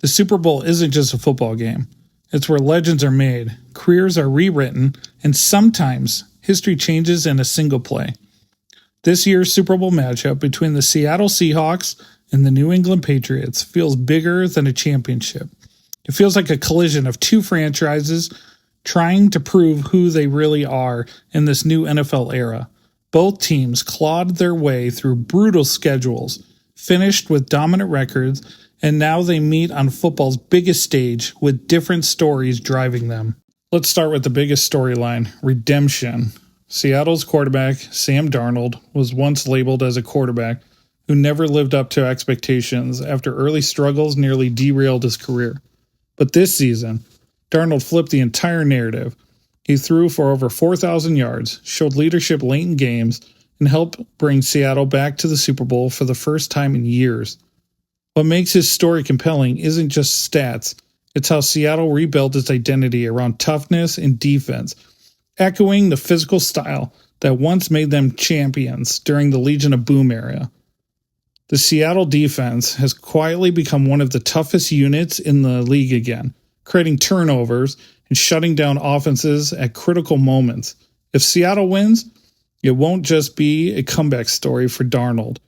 The Super Bowl isn't just a football game. It's where legends are made, careers are rewritten, and sometimes history changes in a single play. This year's Super Bowl matchup between the Seattle Seahawks and the New England Patriots feels bigger than a championship. It feels like a collision of two franchises trying to prove who they really are in this new NFL era. Both teams clawed their way through brutal schedules, finished with dominant records, and now they meet on football's biggest stage with different stories driving them. Let's start with the biggest storyline, redemption. Seattle's quarterback, Sam Darnold, was once labeled as a quarterback who never lived up to expectations after early struggles nearly derailed his career. But this season, Darnold flipped the entire narrative. He threw for over 4,000 yards, showed leadership late in games, and helped bring Seattle back to the Super Bowl for the first time in years. What makes his story compelling isn't just stats, it's how Seattle rebuilt its identity around toughness and defense, echoing the physical style that once made them champions during the Legion of Boom era. The Seattle defense has quietly become one of the toughest units in the league again, creating turnovers and shutting down offenses at critical moments. If Seattle wins, it won't just be a comeback story for Darnold.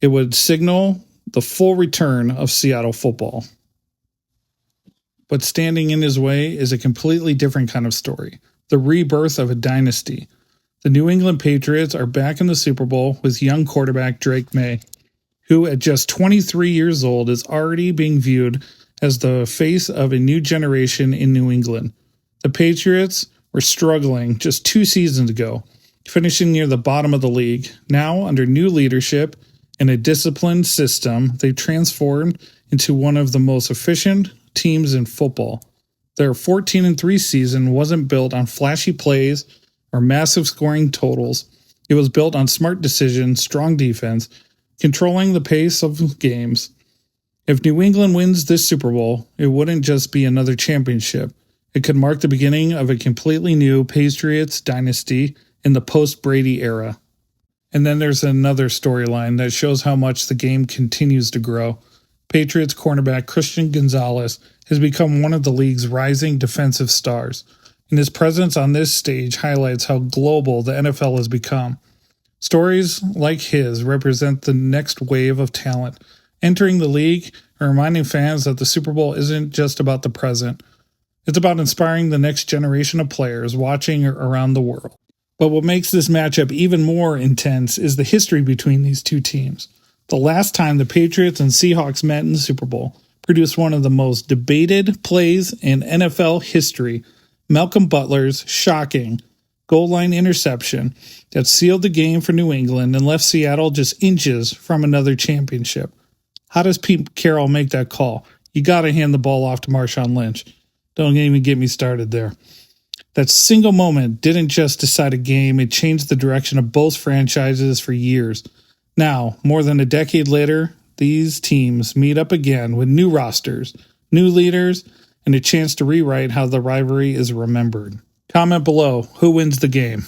It would signal the full return of Seattle football. But standing in his way is a completely different kind of story, the rebirth of a dynasty. The New England Patriots are back in the Super Bowl with young quarterback Drake Maye, who at just 23 years old is already being viewed as the face of a new generation in New England. The Patriots were struggling just 2 seasons ago, finishing near the bottom of the league. Now, under new leadership and a disciplined system, they've transformed into one of the most efficient teams in football. Their 14-3 season wasn't built on flashy plays or massive scoring totals. It was built on smart decisions, strong defense, controlling the pace of games. If New England wins this Super Bowl, it wouldn't just be another championship. It could mark the beginning of a completely new Patriots dynasty in the post-Brady era. And then there's another storyline that shows how much the game continues to grow. Patriots cornerback Christian Gonzalez has become one of the league's rising defensive stars, and his presence on this stage highlights how global the NFL has become. Stories like his represent the next wave of talent entering the league and reminding fans that the Super Bowl isn't just about the present. It's about inspiring the next generation of players watching around the world. But what makes this matchup even more intense is the history between these two teams. The last time the Patriots and Seahawks met in the Super Bowl produced one of the most debated plays in NFL history, Malcolm Butler's shocking goal line interception that sealed the game for New England and left Seattle just inches from another championship. How does Pete Carroll make that call? You got to hand the ball off to Marshawn Lynch. Don't even get me started there. That single moment didn't just decide a game, it changed the direction of both franchises for years. Now, more than a decade later, these teams meet up again with new rosters, new leaders, and a chance to rewrite how the rivalry is remembered. Comment below, who wins the game?